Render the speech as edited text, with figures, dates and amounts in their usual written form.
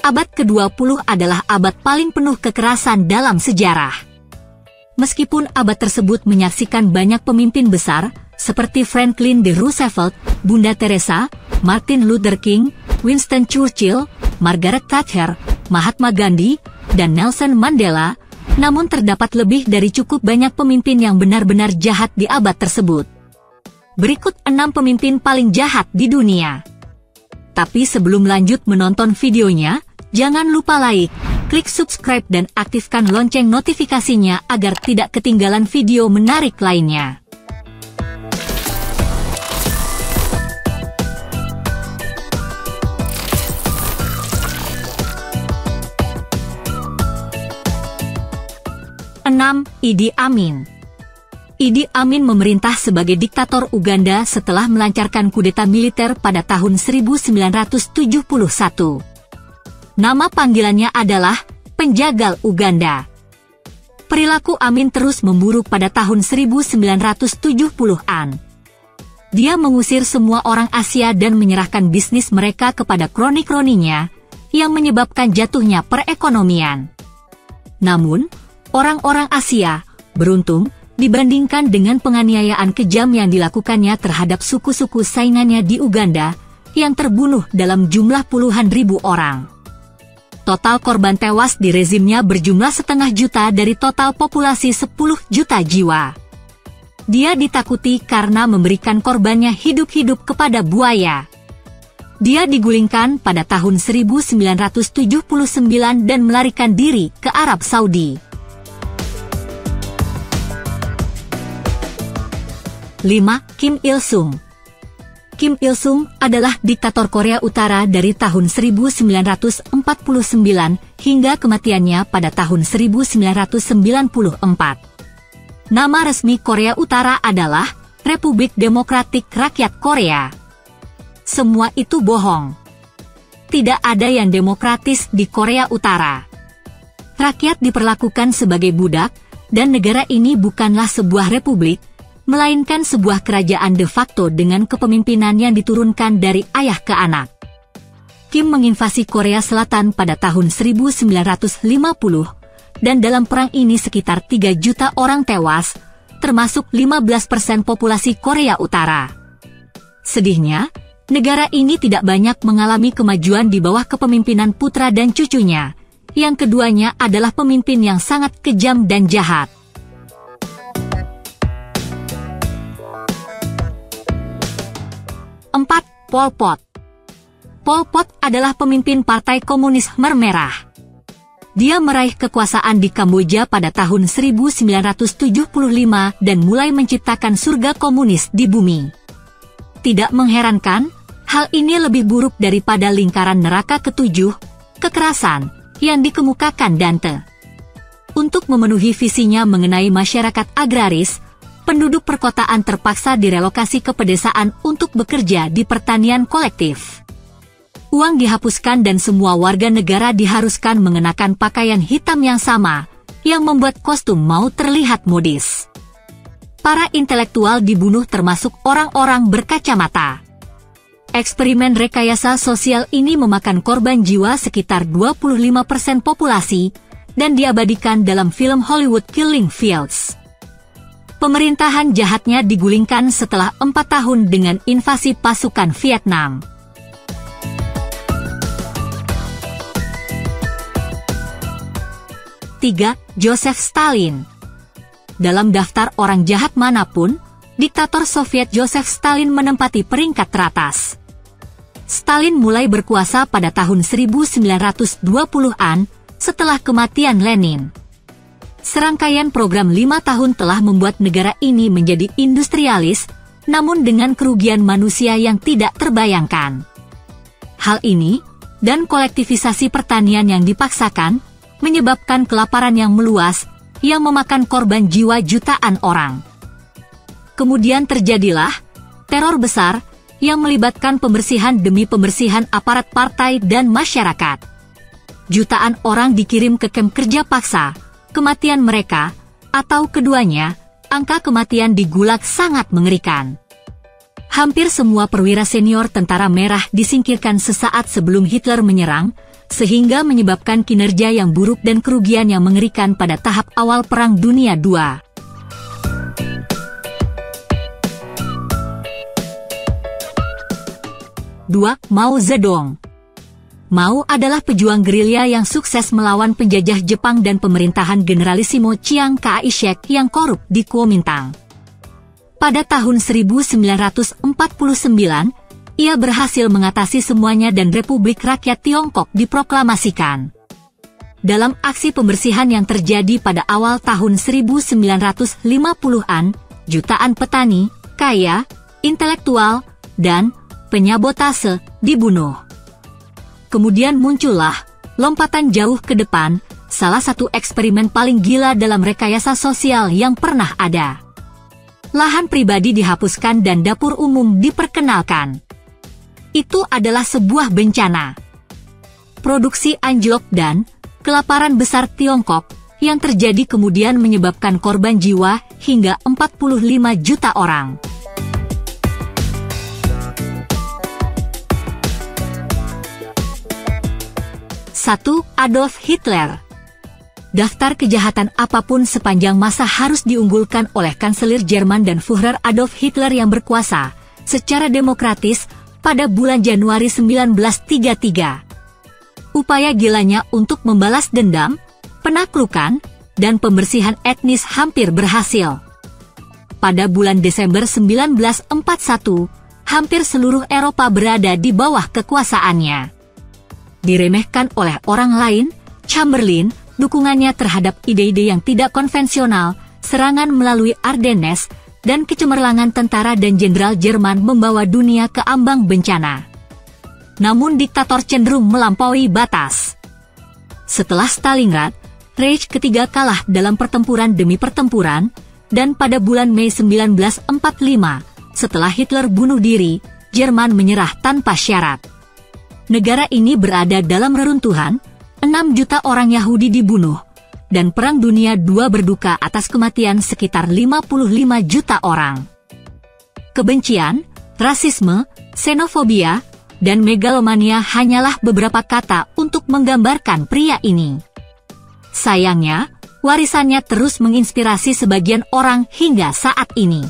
abad ke-20 adalah abad paling penuh kekerasan dalam sejarah. Meskipun abad tersebut menyaksikan banyak pemimpin besar, seperti Franklin D. Roosevelt, Bunda Teresa, Martin Luther King, Winston Churchill, Margaret Thatcher, Mahatma Gandhi, dan Nelson Mandela, namun terdapat lebih dari cukup banyak pemimpin yang benar-benar jahat di abad tersebut. Berikut 6 pemimpin paling jahat di dunia. Tapi sebelum lanjut menonton videonya, jangan lupa like, klik subscribe dan aktifkan lonceng notifikasinya agar tidak ketinggalan video menarik lainnya. Idi Amin. Idi Amin memerintah sebagai diktator Uganda setelah melancarkan kudeta militer pada tahun 1971. Nama panggilannya adalah penjagal Uganda. Perilaku Amin terus memburuk pada tahun 1970-an. Dia mengusir semua orang Asia dan menyerahkan bisnis mereka kepada kroni-kroninya, yang menyebabkan jatuhnya perekonomian. Namun, orang-orang Asia beruntung dibandingkan dengan penganiayaan kejam yang dilakukannya terhadap suku-suku saingannya di Uganda yang terbunuh dalam jumlah puluhan ribu orang. Total korban tewas di rezimnya berjumlah 500 juta dari total populasi 10 juta jiwa. Dia ditakuti karena memberikan korbannya hidup-hidup kepada buaya. Dia digulingkan pada tahun 1979 dan melarikan diri ke Arab Saudi. 5. Kim Il-sung. Kim Il-sung adalah diktator Korea Utara dari tahun 1949 hingga kematiannya pada tahun 1994. Nama resmi Korea Utara adalah Republik Demokratik Rakyat Korea. Semua itu bohong. Tidak ada yang demokratis di Korea Utara. Rakyat diperlakukan sebagai budak, dan negara ini bukanlah sebuah republik, melainkan sebuah kerajaan de facto dengan kepemimpinan yang diturunkan dari ayah ke anak. Kim menginvasi Korea Selatan pada tahun 1950, dan dalam perang ini sekitar 3 juta orang tewas, termasuk 15% populasi Korea Utara. Sedihnya, negara ini tidak banyak mengalami kemajuan di bawah kepemimpinan putra dan cucunya, yang keduanya adalah pemimpin yang sangat kejam dan jahat. 4. Pol Pot. Pol Pot adalah pemimpin Partai Komunis Khmer Merah. Dia meraih kekuasaan di Kamboja pada tahun 1975 dan mulai menciptakan surga komunis di bumi. Tidak mengherankan, hal ini lebih buruk daripada lingkaran neraka ketujuh, kekerasan, yang dikemukakan Dante. Untuk memenuhi visinya mengenai masyarakat agraris, penduduk perkotaan terpaksa direlokasi ke pedesaan untuk bekerja di pertanian kolektif. Uang dihapuskan dan semua warga negara diharuskan mengenakan pakaian hitam yang sama, yang membuat kostum maut terlihat modis. Para intelektual dibunuh termasuk orang-orang berkacamata. Eksperimen rekayasa sosial ini memakan korban jiwa sekitar 25% populasi dan diabadikan dalam film Hollywood Killing Fields. Pemerintahan jahatnya digulingkan setelah 4 tahun dengan invasi pasukan Vietnam. 3. Joseph Stalin. Dalam daftar orang jahat manapun, diktator Soviet Joseph Stalin menempati peringkat teratas. Stalin mulai berkuasa pada tahun 1920-an setelah kematian Lenin. Serangkaian program 5 tahun telah membuat negara ini menjadi industrialis, namun dengan kerugian manusia yang tidak terbayangkan. Hal ini, dan kolektivisasi pertanian yang dipaksakan, menyebabkan kelaparan yang meluas, yang memakan korban jiwa jutaan orang. Kemudian terjadilah teror besar, yang melibatkan pembersihan demi pembersihan aparat partai dan masyarakat. Jutaan orang dikirim ke kamp kerja paksa. Kematian mereka, atau keduanya, angka kematian di Gulag sangat mengerikan. Hampir semua perwira senior tentara merah disingkirkan sesaat sebelum Hitler menyerang, sehingga menyebabkan kinerja yang buruk dan kerugian yang mengerikan pada tahap awal Perang Dunia II. Mao Zedong. Mao adalah pejuang gerilya yang sukses melawan penjajah Jepang dan pemerintahan Generalissimo Chiang Kai-shek yang korup di Kuomintang. Pada tahun 1949, ia berhasil mengatasi semuanya dan Republik Rakyat Tiongkok diproklamasikan. Dalam aksi pembersihan yang terjadi pada awal tahun 1950-an, jutaan petani, kaya, intelektual, dan penyabotase dibunuh. Kemudian muncullah lompatan jauh ke depan, salah satu eksperimen paling gila dalam rekayasa sosial yang pernah ada. Lahan pribadi dihapuskan dan dapur umum diperkenalkan. Itu adalah sebuah bencana. Produksi anjlok dan kelaparan besar Tiongkok yang terjadi kemudian menyebabkan korban jiwa hingga 45 juta orang. Adolf Hitler. Daftar kejahatan apapun sepanjang masa harus diunggulkan oleh Kanselir Jerman dan Führer Adolf Hitler yang berkuasa secara demokratis pada bulan Januari 1933. Upaya gilanya untuk membalas dendam, penaklukan, dan pembersihan etnis hampir berhasil. Pada bulan Desember 1941, hampir seluruh Eropa berada di bawah kekuasaannya. Diremehkan oleh orang lain, Chamberlain, dukungannya terhadap ide-ide yang tidak konvensional, serangan melalui Ardennes, dan kecemerlangan tentara dan jenderal Jerman membawa dunia ke ambang bencana. Namun diktator cenderung melampaui batas. Setelah Stalingrad, Reich ketiga kalah dalam pertempuran demi pertempuran, dan pada bulan Mei 1945, setelah Hitler bunuh diri, Jerman menyerah tanpa syarat. Negara ini berada dalam reruntuhan, 6 juta orang Yahudi dibunuh, dan Perang Dunia II berduka atas kematian sekitar 55 juta orang. Kebencian, rasisme, xenofobia, dan megalomania hanyalah beberapa kata untuk menggambarkan pria ini. Sayangnya, warisannya terus menginspirasi sebagian orang hingga saat ini.